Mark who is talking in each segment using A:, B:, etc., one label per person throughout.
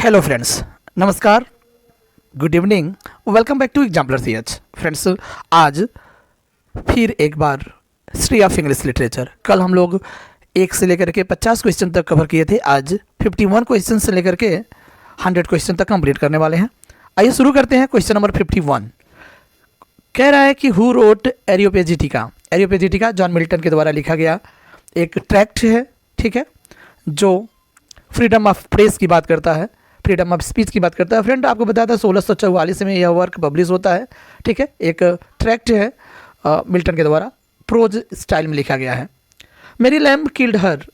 A: Hello friends, नमस्कार, good evening, welcome back to Exampler CH. Friends, आज फिर एक बार हिस्ट्री ऑफ इंग्लिश लिटरेचर, कल हम लोग 1 से लेकर के 50 क्वेश्चन तक कवर किए थे। आज 51 क्वेश्चन से लेकर के 100 क्वेश्चन तक कंप्लीट करने वाले हैं। आइए शुरू करते हैं। क्वेश्चन नंबर 51 कह रहा है कि हु रोट एरियोपेजिटिका। एरियोपेजिटिका जॉन मिल्टन के द्वारा लिखा गया एक ट्रैक्ट है, ठीक है, जो फ्रीडम ऑफ प्रेस की बात करता है, फ्रीडम ऑफ स्पीच की बात करता है। फ्रेंड, आपको बताया था 1644 में यह वर्क पब्लिश होता है, ठीक है। एक ट्रैक्ट है मिल्टन के द्वारा, प्रोज स्टाइल में लिखा गया है। Mary Lamb killed her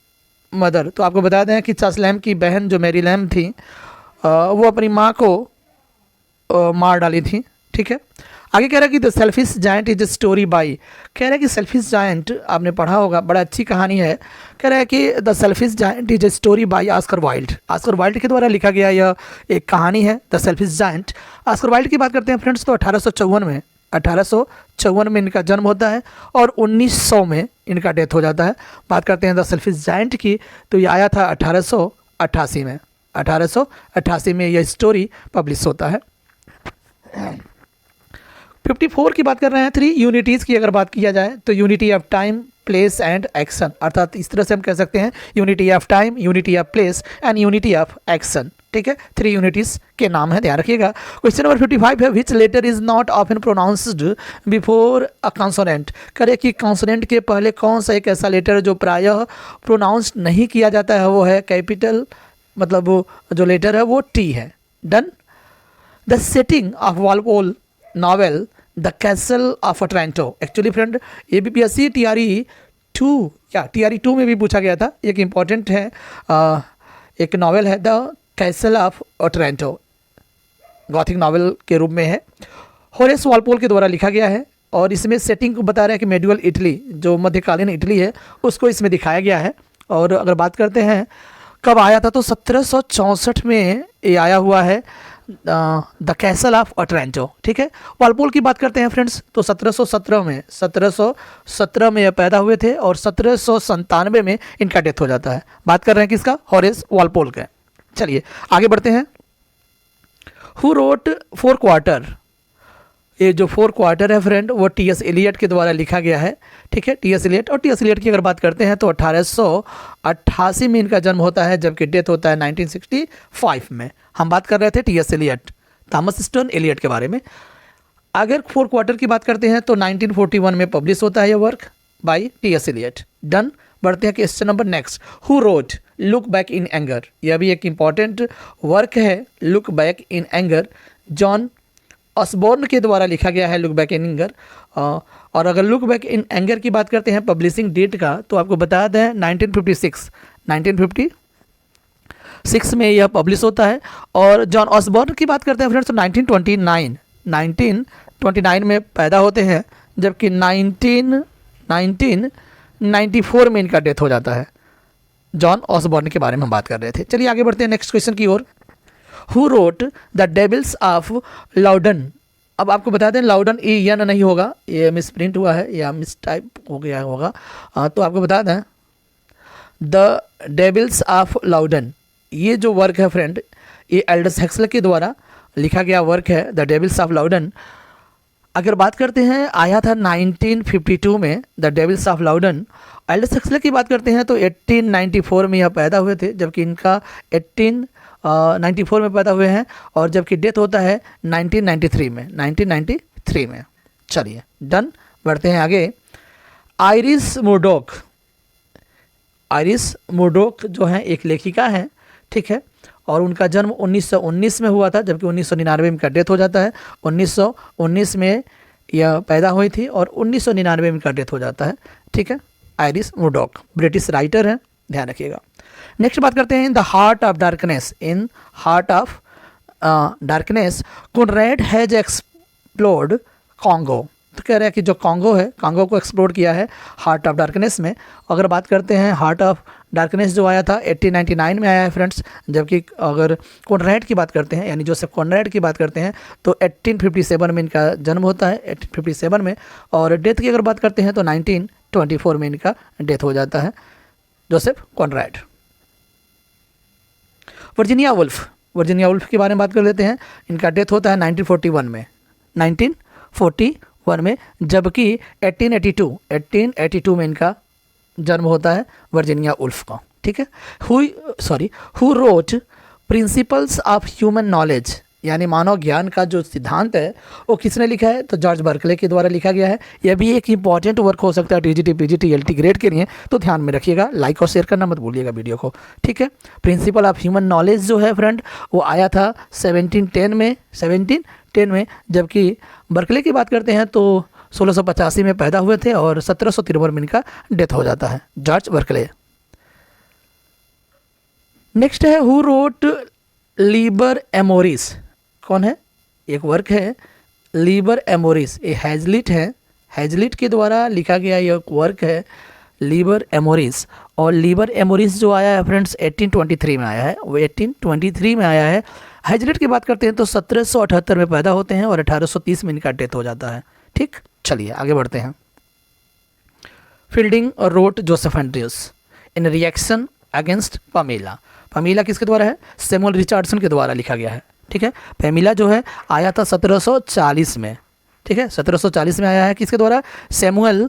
A: mother, तो आपको बता दें कि चार्ल्स लैम्ब की बहन जो मैरी लैम्ब थी वो अपनी माँ को मार डाली थी, ठीक है। आगे कह रहा है कि the selfish giant is a story by, कह रहा है कि सेल्फिश जायंट आपने पढ़ा होगा, बड़ा अच्छी कहानी है। कह रहा है कि the selfish giant is a story by Oscar Wilde. Oscar Wilde के द्वारा लिखा गया यह एक कहानी है, the selfish giant. Oscar Wilde की बात करते हैं फ्रेंड्स, तो 1854 में इनका जन्म होता है और 1900 में इनका डेथ हो जाता है। बात करते हैं द सेल्फिश जायंट की, तो ये आया था 1888 में। 1888 में यह स्टोरी पब्लिश होता है। 54 की बात कर रहे हैं। 3 यूनिटीज़ की अगर बात किया जाए तो unity of time, place and action, अर्थात इस तरह से हम कह सकते हैं unity of time, unity of place and unity of action, ठीक है। 3 यूनिटीज़ के नाम है, ध्यान रखिएगा। क्वेश्चन नंबर 55 है which letter is not often pronounced before a consonant. करे कि कॉन्सोनेंट के पहले कौन सा एक ऐसा लेटर जो प्रायः प्रोनाउंस नहीं किया जाता है, वो है कैपिटल, मतलब वो जो लेटर है वो टी है। Done. The setting of Walpole novel the castle of Otranto. Actually friend, ABPSC TRE 2 में भी पूछा गया था। एक इम्पॉर्टेंट है, एक नावल है the castle of Otranto, gothic novel के रूप में है, होरेस वॉलपोल के द्वारा लिखा गया है। और इसमें सेटिंग को बता रहा है कि मेडिवल इटली, जो मध्यकालीन इटली है, उसको इसमें दिखाया गया है। और अगर बात करते हैं कब आया था, तो 1764 में ये आया हुआ है, द कैसल ऑफ अटलांटो, ठीक है। वॉलपोल की बात करते हैं फ्रेंड्स, तो 1717 में यह पैदा हुए थे और 1797 में इनका डेथ हो जाता है। बात कर रहे हैं किसका? होरेस वॉलपोल का। चलिए आगे बढ़ते हैं। Who wrote 4 quarter. ये जो 4 क्वार्टर है फ्रेंड, वो T.S. एलियट के द्वारा लिखा गया है, ठीक है। T.S. एलियट, और T.S. एलियट की अगर बात करते हैं तो 1888 में इनका जन्म होता है, जबकि डेथ होता है 1965 में। हम बात कर रहे थे T.S. Elliott, Thomas stone Elliott के बारे में। अगर 4 क्वार्टर की बात करते हैं तो 1941 में पब्लिश होता है यह work by T.S. Elliott. Done. बढ़ते हैं question number next. Who wrote look back in anger. यह भी एक इंपॉर्टेंट वर्क है, look back in anger, John Osborne के द्वारा लिखा गया है, लुक बैक इन एंगर। और अगर लुक बैक इन एंगर की बात करते हैं पब्लिशिंग डेट का, तो आपको बता दें 1956 में यह पब्लिश होता है। और जॉन ऑसबॉर्न की बात करते हैं फ्रेंड्स, तो 1929 में पैदा होते हैं, जबकि 1994 में इनका डेथ हो जाता है। जॉन ऑसबॉर्न के बारे में हम बात कर रहे थे। चलिए आगे बढ़ते हैं नेक्स्ट क्वेश्चन की ओर। Who wrote the devils of Loudun. अब आपको बता दें लाउडन ये नहीं होगा, ये मिस प्रिंट हुआ है या मिस टाइप हो गया होगा, तो आपको बता दें द डेविल्स ऑफ लाउडन, ये जो वर्क है फ्रेंड, ये एल्डस हेक्सल के द्वारा लिखा गया वर्क है, द डेविल्स ऑफ लाउडन। अगर बात करते हैं आया था 1952 में द डेविल्स ऑफ लाउडन। एल्डस हेक्सल की बात करते हैं तो 1894 में यह पैदा हुए थे, जबकि इनका 1894 में पैदा हुए हैं, और जबकि डेथ होता है 1993 में। चलिए डन। बढ़ते हैं आगे। आइरिस मुर्डॉक जो है एक लेखिका है, ठीक है, और उनका जन्म 1919 में हुआ था, जबकि 1999 में इनका डेथ हो जाता है। 1919 में यह पैदा हुई थी और 1999 में इनका डेथ हो जाता है, ठीक है। आइरिस मुर्डॉक ब्रिटिश राइटर हैं, ध्यान रखिएगा। नेक्स्ट बात करते हैं in the heart of darkness. In heart of darkness Conrad has explored Congo. तो कह रहे हैं कि जो कॉन्गो है, कॉन्गो को एक्सप्लोर किया है हार्ट ऑफ डार्कनेस में। अगर बात करते हैं हार्ट ऑफ डार्कनेस जो आया था 1899 में आया है फ्रेंड्स, जबकि अगर कॉनरैड की बात करते हैं, यानी जोसेफ कॉनरैड की बात करते हैं, तो 1857 में इनका जन्म होता है, 1857 में। और डेथ की अगर बात करते हैं तो 1924 में इनका डेथ हो जाता है, Joseph Conrad. Virginia Woolf Virginia Woolf के बारे में बात कर लेते हैं। इनका डेथ होता है 1941 में, 1941 में, जबकि 1882 में इनका जन्म होता है वर्जीनिया वुल्फ का। ठीक है। Who road principles of human knowledge, यानी मानव ज्ञान का जो सिद्धांत है वो किसने लिखा है? तो जॉर्ज बर्कले के द्वारा लिखा गया है। यह भी एक इंपॉर्टेंट वर्क हो सकता है टीजीटी पीजीटी एलटी ग्रेड के लिए, तो ध्यान में रखिएगा। लाइक और शेयर करना मत भूलिएगा वीडियो को। ठीक है। प्रिंसिपल ऑफ ह्यूमन नॉलेज जो है फ्रेंड वो आया था 1710 में, जबकि बर्कले की बात करते हैं तो 1685 में पैदा हुए थे और 1753 में इनका डेथ हो जाता है, जॉर्ज बर्कले। नेक्स्ट है हु रोट लीबर एमोरिस। कौन है? एक वर्क है लीबर एमोरिस, ये हैजलिट है, हैजलिट के द्वारा लिखा गया यह वर्क है लीबर एमोरिस। और लीबर एमोरिस जो आया है फ्रेंड्स 1823 में आया है, वो 1823 में आया है। हैजलिट की बात करते हैं तो 1778 में पैदा होते हैं और 1830 में इनका डेथ हो जाता है। ठीक, चलिए आगे बढ़ते हैं। फील्डिंग और रोट जोसेफ एंड्रयूस इन रिएक्शन अगेंस्ट पामेला। पामेला किसके द्वारा है? सैमुअल रिचर्डसन के द्वारा लिखा गया है। ठीक है। पामेला जो है आया था 1740 में। ठीक है, 1740 में आया है। किसके द्वारा? सैमुअल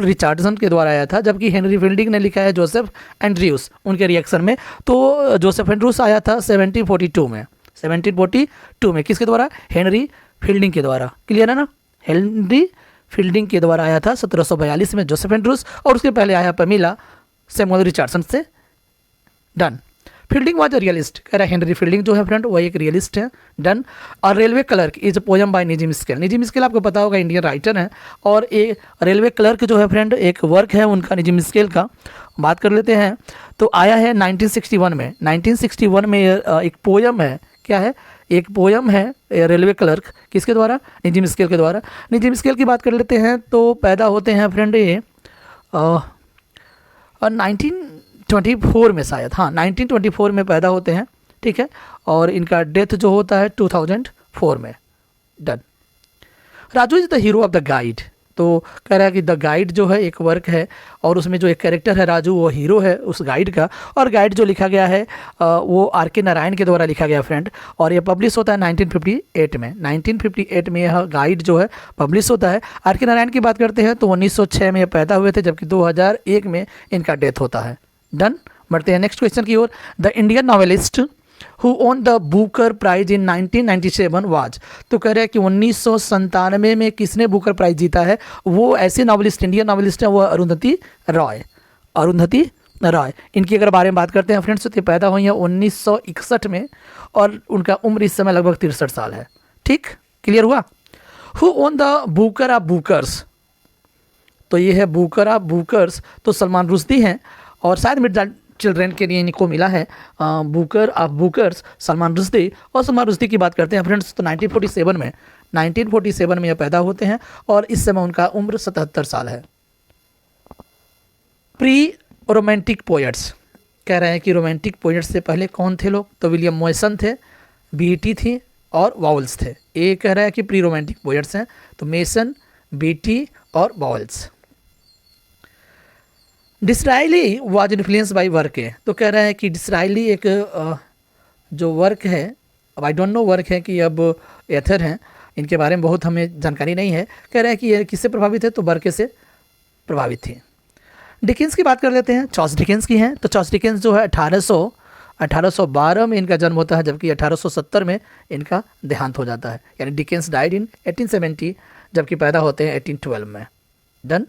A: रिचर्डसन के द्वारा आया था, जबकि हेनरी फील्डिंग ने लिखा है जोसेफ एंड्रयूस उनके रिएक्शन में। तो जोसेफ एंड्रयूस आया था 1742 में, 1742 में। किसके द्वारा? हेनरी फील्डिंग के द्वारा। क्लियर है ना? हेनरी फील्डिंग के द्वारा आया था 1742 में जोसेफ एंड्रयूस, और उसके पहले आया पामेला सैमुअल रिचर्डसन से। Done. Fielding was a realist, कह रहा है हेनरी फील्डिंग जो है फ्रेंड वो एक रियलिस्ट है। डन। और railway clerk is a poem by निजी मिस्केल। निजी मिस्केल आपको पता होगा इंडियन राइटर हैं, और एक रेलवे क्लर्क जो है फ्रेंड एक वर्क है उनका निजी मिस्केल का। बात कर लेते हैं तो आया है 1961 में। 1961 में एक पोएम है। क्या है? एक पोएम है रेलवे क्लर्क, किसके द्वारा? निजी मिस्केल के द्वारा। निजी मिस्केल की बात कर लेते हैं तो पैदा होते हैं फ्रेंड ये 1924 में शायद, हाँ 1924 में पैदा होते हैं। ठीक है। और इनका डेथ जो होता है 2004 में। Done. Raju is the hero of the guide. तो कह रहा है कि द गाइड जो है एक वर्क है, और उसमें जो एक कैरेक्टर है राजू वो हीरो है उस गाइड का। और गाइड जो लिखा गया है वो आर.के. नारायण के द्वारा लिखा गया फ्रेंड, और ये पब्लिश होता है 1958 में। 1958 में यह गाइड जो है पब्लिश होता है। आर.के. नारायण की बात करते हैं तो 1906 में ये पैदा हुए थे, जबकि 2001 में इनका डेथ होता है। डन। बढ़ते हैं नेक्स्ट क्वेश्चन की ओर। The Indian novelist who won the Booker prize in 1997 was. तो कह रहे हैं कि 1997 में किसने बुकर प्राइज जीता है? वो ऐसे नॉवेलिस्ट, इंडियन नॉवेलिस्ट है, वो अरुंधति रॉय। अरुंधति रॉय, इनकी अगर बारे में बात करते हैं फ्रेंड्स तो पैदा हुई है 1961 में, और उनका उम्र इस समय लगभग 63 साल है। ठीक, क्लियर हुआ? Who won the Booker of Booker's. तो ये है बुकर ऑफ बुकर्स, तो सलमान रुश्दी हैं, और शायद मिर्जा चिल्ड्रेन के लिए इनको मिला है Booker of Booker's Salman Rushdie. और सलमान रुश्दी की बात करते हैं फ्रेंड्स तो 1947 में ये पैदा होते हैं, और इस समय उनका उम्र 77 साल है। प्री रोमांटिक पोएट्स, कह रहे हैं कि रोमांटिक पोएट्स से पहले कौन थे लोग? तो विलियम मॉयसन थे, बीटी थी और वाउल्स थे। ये कह रहा है कि प्री रोमांटिक पोएट्स हैं, तो मेसन, बीटी और Bowles. Disraeli was influenced by work है। तो कह रहा है कि डिसराइली एक जो वर्क है, अब आई डोंट नो वर्क है कि अब एथर हैं, इनके बारे में बहुत हमें जानकारी नहीं है। कह रहा है कि ये किससे प्रभावित है? तो बर्के से प्रभावित थी। डिकेंस की बात कर लेते हैं। चार्ल्स डिकेंस की हैं। तो चार्ल्स डिकेंस जो है 1812 में इनका जन्म होता है, जबकि 1870 में इनका देहांत हो जाता है। यानी डिकेंस डाइड इन 1870, जबकि पैदा होते हैं 1812 में। Done.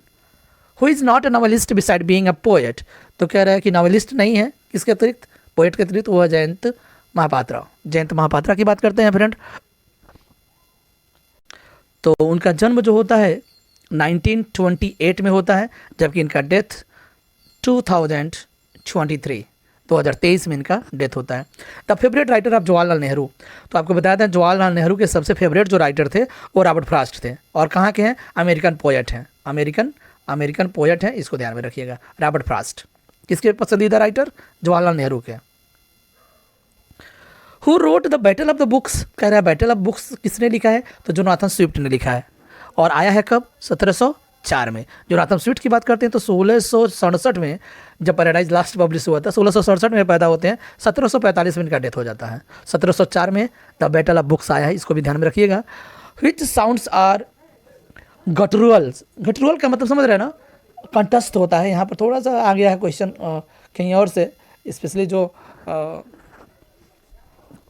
A: Who is not a novelist beside being a poet. तो कह रहा है कि नॉवलिस्ट नहीं है, किसके अतिरिक्त? पोएट के अतिरिक्त। वो है जयंत महापात्रा। जयंत महापात्रा की बात करते हैं फ्रेंड, तो उनका जन्म जो होता है 1928 में होता है, जबकि इनका डेथ 2023 में इनका डेथ होता है। The favourite writer of Jawaharlal Nehru. तो आपको बताया था जवाहरलाल नेहरू के सबसे फेवरेट जो राइटर थे वो रॉबर्ट फ्रॉस्ट थे, और कहाँ के हैं? अमेरिकन पोएट हैं, अमेरिकन पोएट है, इसको ध्यान में रखिएगा। रॉबर्ट फ्रॉस्ट किसके पसंदीदा राइटर? जवाहरलाल नेहरू के। Who wrote the battle of the books. कह रहा है बैटल ऑफ बुक्स किसने लिखा है? तो जोनाथन स्विफ्ट ने लिखा है, और आया है कब? 1604 में। जोनाथन स्विफ्ट की बात करते हैं तो 1667 में जब पैराडाइज लॉस्ट पब्लिश हुआ था, 1667 में पैदा होते हैं, 1745 में इनका डेथ हो जाता है। 1704 में द बैटल ऑफ बुक्स आया है, इसको भी ध्यान में रखिएगा। विच साउंड्स आर गटरुअल्स, गटरुअल का मतलब समझ रहे हैं ना, कंटस्ट होता है। यहाँ पर थोड़ा सा आ गया है क्वेश्चन कहीं और से, स्पेशली जो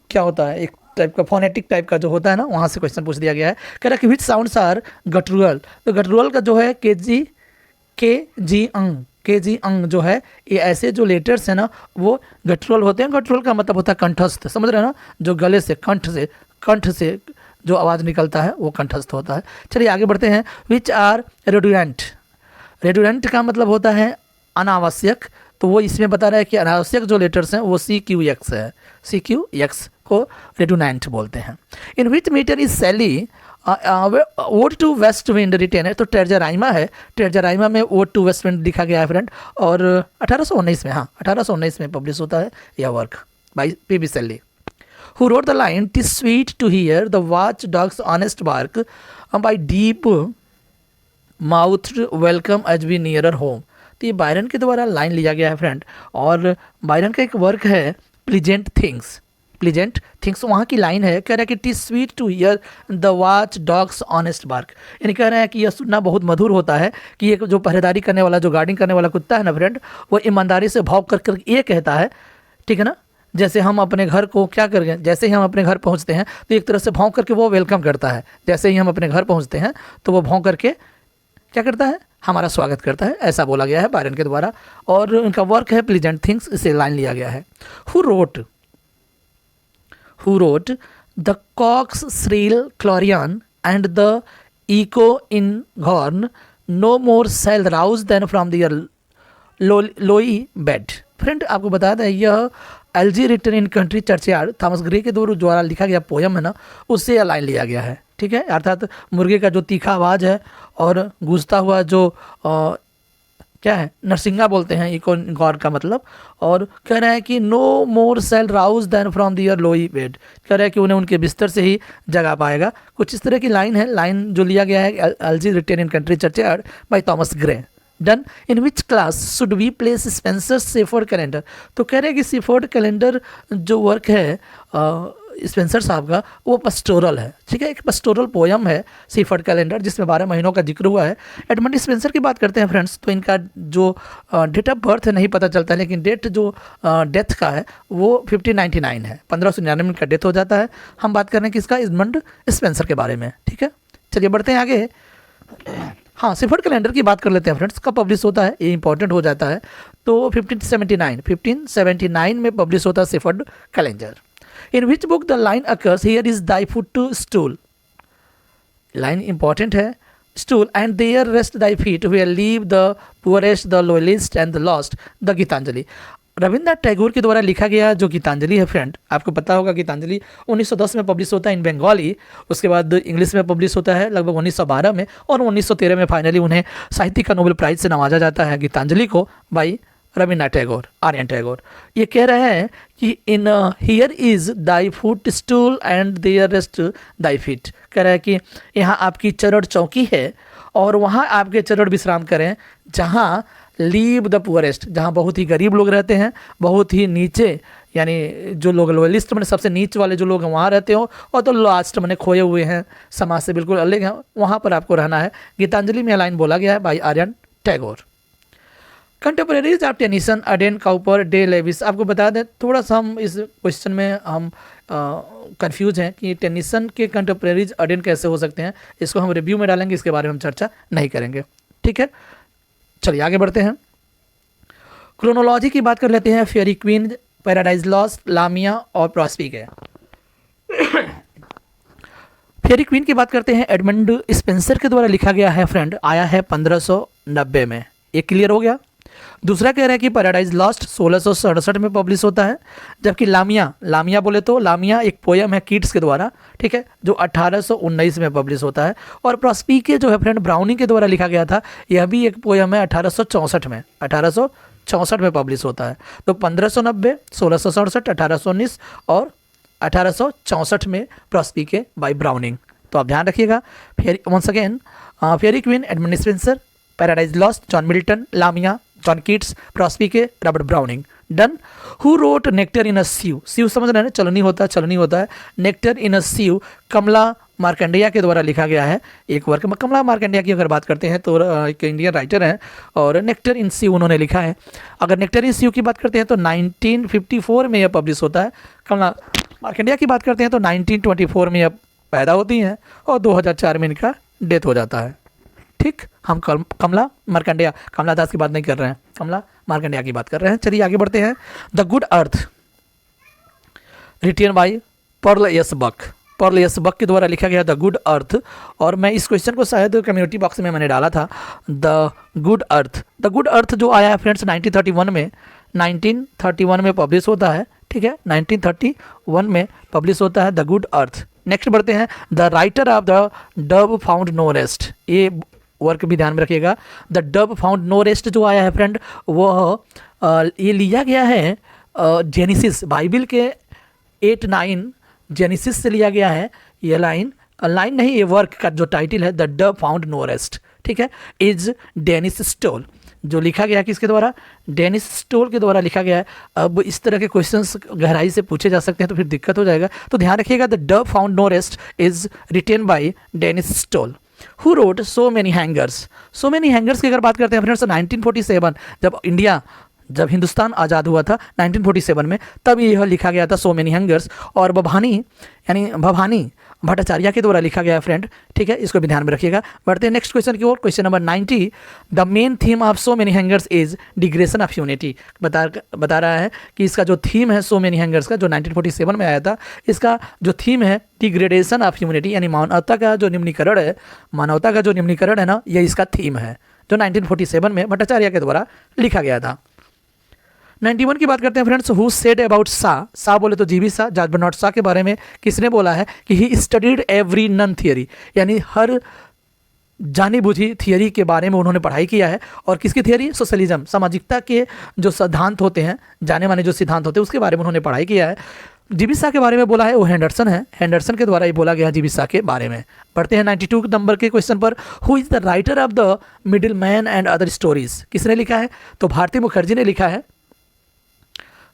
A: क्या होता है, एक टाइप का फोनेटिक टाइप का जो होता है ना, वहाँ से क्वेश्चन पूछ दिया गया है। कह रहा है कि विच साउंड्स आर गटरुअल, तो गटरुअल का जो है के जी अंग जो है, ये ऐसे जो लेटर्स है ना वो गटरुअल होते हैं। गटरुअल का मतलब होता है कंठस्थ, समझ रहे हैं ना, जो गले से कंठ से जो आवाज़ निकलता है वो कंठस्थ होता है। चलिए आगे बढ़ते हैं। विच आर रेडुडेंट, रेडुडेंट का मतलब होता है अनावश्यक, तो वो इसमें बता रहा है कि अनावश्यक जो लेटर्स हैं वो CQX है, CQX को रेडुडेंट बोलते हैं। In which metre is Shelley ode to west wind written है, तो ट्रेजराइमा है, ट्रेजराइमा में ओड टू वेस्ट विंड लिखा गया है फ्रेंड, और 1819 में, हाँ 1819 में पब्लिश होता है यह वर्क बाई P.B. शैली। Who wrote the line, "'Tis sweet to hear the watchdog's honest bark, by deep mouthed welcome as we nearer home"। तो ये बायरन के द्वारा लाइन लिया गया है फ्रेंड, और बायरन का एक वर्क है प्लीजेंट थिंग्स, प्लीजेंट थिंग्स वहाँ की लाइन है। कह रहा है कि "'Tis sweet to hear the watchdog's honest bark", यानी कह रहा है कि यह सुनना बहुत मधुर होता है कि ये जो पहरेदारी करने वाला, जो गार्डिंग करने वाला कुत्ता है ना फ्रेंड, वो ईमानदारी से भौंक कर ये कहता है, ठीक है ना, जैसे हम अपने घर को क्या करेंगे, जैसे ही हम अपने घर पहुंचते हैं तो एक तरह से भौंक करके वो वेलकम करता है। जैसे ही हम अपने घर पहुंचते हैं तो वो भौंक करके क्या करता है, हमारा स्वागत करता है, ऐसा बोला गया है बायरन के द्वारा, और उनका वर्क है प्लीजेंट थिंग्स, इसे लाइन लिया गया है। Who wrote the cock's shrill clarion and the इको इन horn, no more shall rouse them from their lowly bed. Friend आपको बता दें, यह elegy written in country churchyard, Thomas Gray के द्वारा लिखा गया पोयम है ना, उससे यह लाइन लिया गया है, ठीक है। अर्थात मुर्गे का जो तीखा आवाज़ है और गूंजता हुआ जो क्या है, नरसिंगा बोलते हैं इको गौर का मतलब, और कह रहा है कि no more shall rouse them from their lowly bed, कह रहा है कि उन्हें उनके बिस्तर से ही जगा पाएगा। कुछ इस तरह की लाइन है, लाइन जो लिया गया है elegy written in country churchyard by Thomas Gray. Done. In which class should we place Spenser shepherd calendar, तो कह रहे हैं कि सेफर्ड कैलेंडर जो वर्क है स्पेंसर साहब का, वो पस्टोरल है, ठीक है, एक पस्टोरल पोयम है सेफर्ड कैलेंडर, जिसमें 12 महीनों का जिक्र हुआ है। एडमंड स्पेंसर की बात करते हैं फ्रेंड्स, तो इनका जो डेट ऑफ बर्थ है नहीं पता चलता है, लेकिन डेट जो डेथ का है वो 1599 है, 1599 में का डेथ हो जाता है। हम बात कर रहे हैं किसका, एडमंड स्पेंसर के बारे में, ठीक है। चलिए बढ़ते हैं आगे। हाँ, सेफर्ड कैलेंडर की बात कर लेते हैं फ्रेंड्स, कब पब्लिश होता है, ये इंपॉर्टेंट हो जाता है। तो 1579 में पब्लिश होता है shepherd calendar. In which book the line occurs, here is thy foot to stool, line important है, stool and there rest thy feet where live the poorest the lowest and the lost, the Gitanjali. Rabindranath Tagore के द्वारा लिखा गया जो गीतांजलि है friend, आपको पता होगा गीतांजलि 1910 में पब्लिश होता है इन बंगाली, उसके बाद इंग्लिश में पब्लिश होता है लगभग 1912 में, और 1913 में फाइनली उन्हें साहित्य का नोबेल प्राइज से नवाजा जाता है गीतांजलि को बाई रविंद्रनाथ टैगोर, आर्यन टैगोर। ये कह रहे हैं कि in here is thy footstool and there rest thy feet, कह रहा है कि यहाँ आपकी चरण चौकी है और वहाँ आपके चरण विश्राम करें, जहाँ लीव द पुअरेस्ट, जहाँ बहुत ही गरीब लोग रहते हैं, बहुत ही नीचे, यानी जो लोग लोएलिस्ट मैंने सबसे नीच वाले जो लोग हैं वहाँ रहते हो, और तो लास्ट मैंने खोए हुए हैं, समाज से बिल्कुल अलग हैं, वहाँ पर आपको रहना है। गीतांजलि में लाइन बोला गया है by R N Tagore. Contemporaries of Tennyson, Auden, Cowper, Day Lewis. आपको बता दें, थोड़ा सा हम इस क्वेश्चन में हम कंफ्यूज हैं कि टेनिसन के कंटेम्परेरीज अडेन कैसे हो सकते हैं, इसको हम रिव्यू में डालेंगे, इसके बारे में हम चर्चा नहीं करेंगे, ठीक है। चलिए आगे बढ़ते हैं। क्रोनोलॉजी की बात कर लेते हैं। फेयरी क्वीन, पैराडाइज लॉस्ट, लामिया और प्रॉस्पिक है। फेयरी क्वीन की बात करते हैं, एडमंड स्पेंसर के द्वारा लिखा गया है फ्रेंड, आया है 1590 में, ये क्लियर हो गया। दूसरा कह रहा है कि पैराडाइज लॉस्ट 1667 में पब्लिश होता है, जबकि लामिया बोले तो लामिया एक पोयम है कीट्स के द्वारा, ठीक है, जो 1819 में पब्लिश होता है। और प्रॉस्पिके जो है फ्रेंड ब्राउनिंग के द्वारा लिखा गया था, यह भी एक पोयम है 1864 में पब्लिश होता है। तो 1590, 1667, 1819 और 1864 में प्रॉस्पिके बाय ब्राउनिंग। तो आप ध्यान रखिएगा। फिर once again Faerie Queene, Edmund Spenser, Paradise Lost, John Milton, Lamia, John Keats, Prospice, Robert Browning. Done. Who wrote nectar in a sieve, sieve समझ रहे हैं ना, चलनी होता है। नेक्टर इन अ सीव कमला मार्कंडेय के द्वारा लिखा गया है एक वर्क। कमला मार्कंडेय की अगर बात करते हैं तो एक इंडियन राइटर हैं और नेक्टर इन सीव उन्होंने लिखा है। अगर नेक्टर इन सीव की बात करते हैं तो 1954 में यह पब्लिश होता है। कमला मार्कंडेय की बात करते हैं तो 1924 में यह पैदा होती हैं और 2004 में इनका डेथ हो जाता है। ठीक, हम कमला मार्कंडेय, कमला दास की बात नहीं कर रहे हैं, कमला मार्कंडेय की बात कर रहे हैं। चलिए आगे बढ़ते हैं। The good earth written by Pearl S Buck, Pearl S Buck के द्वारा लिखा गया द गुड अर्थ। और मैं इस क्वेश्चन को शायद कम्युनिटी बॉक्स में मैंने डाला था। द गुड अर्थ जो आया है फ्रेंड्स 1931 में पब्लिश होता है। ठीक है, 1931 में पब्लिश होता है द गुड अर्थ। नेक्स्ट बढ़ते हैं। The writer of the dove found no rest, ये वर्क भी ध्यान में रखिएगा। The dove found no rest जो आया है फ्रेंड, वो ये लिया गया है जेनेसिस, बाइबल के 8-9 जेनेसिस से लिया गया है। ये लाइन नहीं, ये वर्क का जो टाइटल है the dove found no rest, ठीक है, इज डेनिस स्टोल, जो लिखा गया किसके द्वारा, डेनिस स्टोल के द्वारा लिखा गया है। अब इस तरह के क्वेश्चंस गहराई से पूछे जा सकते हैं तो फिर दिक्कत हो जाएगा, तो ध्यान रखिएगा। The dove found no rest is written by Dennis Stoll. Who wrote so many hungers, so many hungers की अगर बात करते हैं फ्रेंड्स 1947 जब हिंदुस्तान आज़ाद हुआ था 1947 में, तब यह लिखा गया था सो मेनी हैंगर्स। और भवानी भट्टाचार्य के द्वारा लिखा गया है फ्रेंड। ठीक है, इसको भी ध्यान में रखिएगा। बढ़ते हैं नेक्स्ट क्वेश्चन की ओर। Question number 90। The main theme of so many hungers is digression of unity. बता रहा है कि इसका जो थीम है सो मेनी हैंगर्स का, जो 1947 में आया था, इसका जो थीम है डिग्रेडेशन ऑफ ह्यूमैनिटी, यानी मानवता का जो निम्नीकरण है ना, ये इसका थीम है, जो 1947 में भट्टाचार्य के द्वारा लिखा गया था। 91 की बात करते हैं फ्रेंड्स। हु सेड अबाउट सा बोले तो जीबी सा, जॉर्ज बर्नार्ड शॉ के बारे में किसने बोला है कि he studied every none theory, यानी हर जानी बुझी थियरी के बारे में उन्होंने पढ़ाई किया है। और किसकी थियरी, सोशलिज्म, सामाजिकता के जो सिद्धांत होते हैं, जाने माने जो सिद्धांत होते हैं, उसके बारे में उन्होंने पढ़ाई किया है। जीबी सा के बारे में बोला है वो हेंडरसन है, हेंडरसन के द्वारा ही बोला गया जीबी सा के बारे में। पढ़ते हैं 92 नंबर के क्वेश्चन पर। Who is the writer of the middle man and other stories, किसने लिखा है, तो भारती मुखर्जी ने लिखा है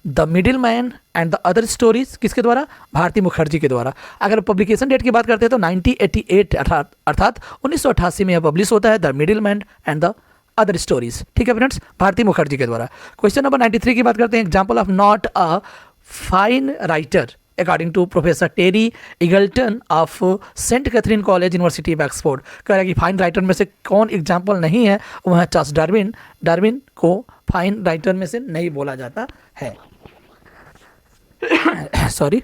A: the middle man and the other stories, किसके द्वारा, भारती मुखर्जी के द्वारा। अगर पब्लिकेशन डेट की बात करते हैं तो 1988 अर्थात 1988 में यह पब्लिश होता है the middle man and the other stories. ठीक है फ्रेंड्स, भारती मुखर्जी के द्वारा। क्वेश्चन नंबर 93 की बात करते हैं। Example of not a fine writer according to professor Terry Eagleton of Saint Catherine college university of Oxford. कह रहा है कि फाइन राइटर में से कौन एग्जाम्पल नहीं है, वह है चार्ल्स डार्विन। डार्विन को फाइन राइटर में से नहीं बोला जाता है। सॉरी,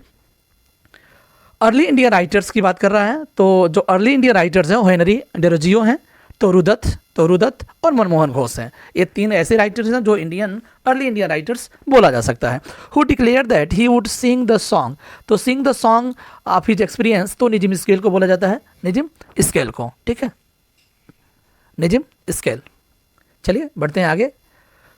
A: अर्ली इंडियन राइटर्स की बात कर रहा है, तो जो अर्ली इंडियन राइटर्स हैं वो हेनरी डेरोजियो हैं, तोरुदत्त और मनमोहन घोष हैं। ये 3 ऐसे राइटर्स हैं जो अर्ली इंडियन राइटर्स बोला जा सकता है। Who declare that he would sing the song, to sing the song of his experience, to Nissim scale को बोला जाता है, निजिम स्केल को। ठीक है, निजिम स्केल। चलिए बढ़ते हैं आगे।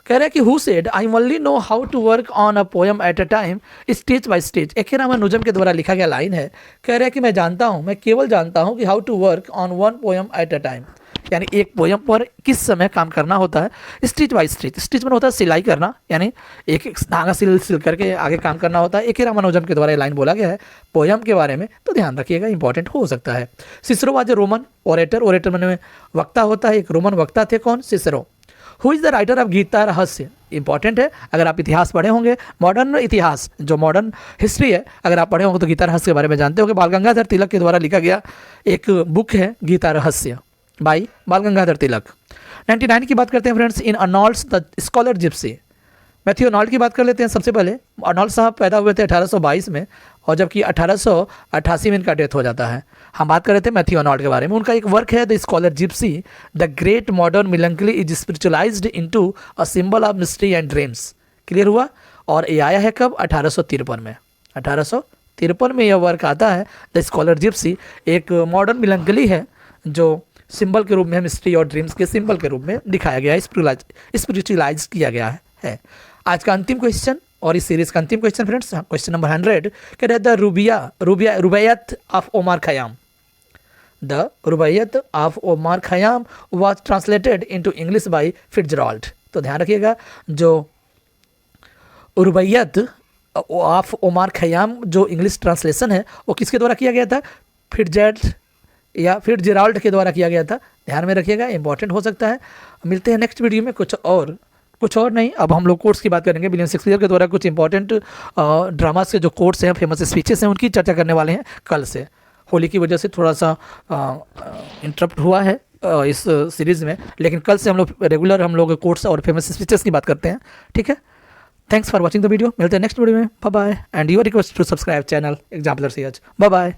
A: कह रहा है कि who said I only know how to work on a poem at a time stage by stage. एकेरामानुजम के द्वारा लिखा गया लाइन है। कह रहा है कि मैं केवल जानता हूँ कि how to work on one poem at a time, यानी एक पोएम पर किस समय काम करना होता है। स्टिच बाय स्टिच, स्टिच में होता है सिलाई करना, यानी एक एक धागा सिल करके आगे काम करना होता है। एकेरामानुजम के द्वारा ये लाइन बोला गया है पोएम के बारे में, तो ध्यान रखिएगा, इंपॉर्टेंट हो सकता है। Cicero was a Roman orator मैंने वक्ता होता है, एक रोमन वक्ता थे, कौन, Cicero. Who is the writer of Gita Rahasya, important है, अगर आप इतिहास पढ़े होंगे, मॉडर्न इतिहास जो मॉडर्न हिस्ट्री है, अगर आप पढ़े होंगे तो गीता रहस्य के बारे में जानते होंगे। बाल गंगाधर तिलक के द्वारा लिखा गया एक बुक है गीता रहस्य बाई बाल गंगाधर तिलक। 99 की बात करते हैं friends. In Arnold's the Scholar Gipsy, Matthew Arnold की बात कर लेते हैं सबसे पहले। अर्नॉल्ड साहब पैदा हुए थे 1822 में, और जबकि 1888 में इनका डेथ हो जाता है। हम बात कर रहे थे मैथ्यू अर्नॉल्ड के बारे में। उनका एक वर्क है the Scholar Gipsy, the great modern melancholy is spiritualised into a symbol of mystery and dreams. Clear हुआ। और ये आया है कब, 1853 में। 1853 में यह वर्क आता है द स्कॉलर जिप्सी। एक मॉडर्न मिलंकली है जो सिंबल के रूप में, मिस्ट्री और ड्रीम्स के सिंबल के रूप में दिखाया गया है, स्पिरिचुअलाइज किया गया है। आज का अंतिम क्वेश्चन और इस सीरीज का अंतिम क्वेश्चन फ्रेंड्स, क्वेश्चन नंबर 100 कह रहे the Rubaiyat of Omar Khayyam. The Rubaiyat of Omar Khayyam was translated into English by FitzGerald. तो ध्यान रखिएगा, जो रुबाइयत ऑफ ओमार खयाम जो इंग्लिश ट्रांसलेशन है वो किसके द्वारा किया गया था? फिट्जराल्ड के द्वारा किया गया था। ध्यान में रखिएगा, इंपॉर्टेंट हो सकता है। मिलते हैं नेक्स्ट वीडियो में कुछ और नहीं, अब हम लोग कोट्स की बात करेंगे। विलियम शेक्सपियर के द्वारा कुछ इंपॉर्टेंट ड्रामास के जो कोट्स हैं, फेमस स्पीचेस हैं, उनकी चर्चा करने वाले हैं कल से। होली की वजह से थोड़ा सा इंटरप्ट हुआ है इस सीरीज़ में, लेकिन कल से हम लोग कोट्स और फेमस स्पीचेस की बात करते हैं। ठीक है, thanks for watching the video. मिलते हैं नेक्स्ट वीडियो में। Bye bye, and your request to subscribe channel Exampler CH. Bye bye.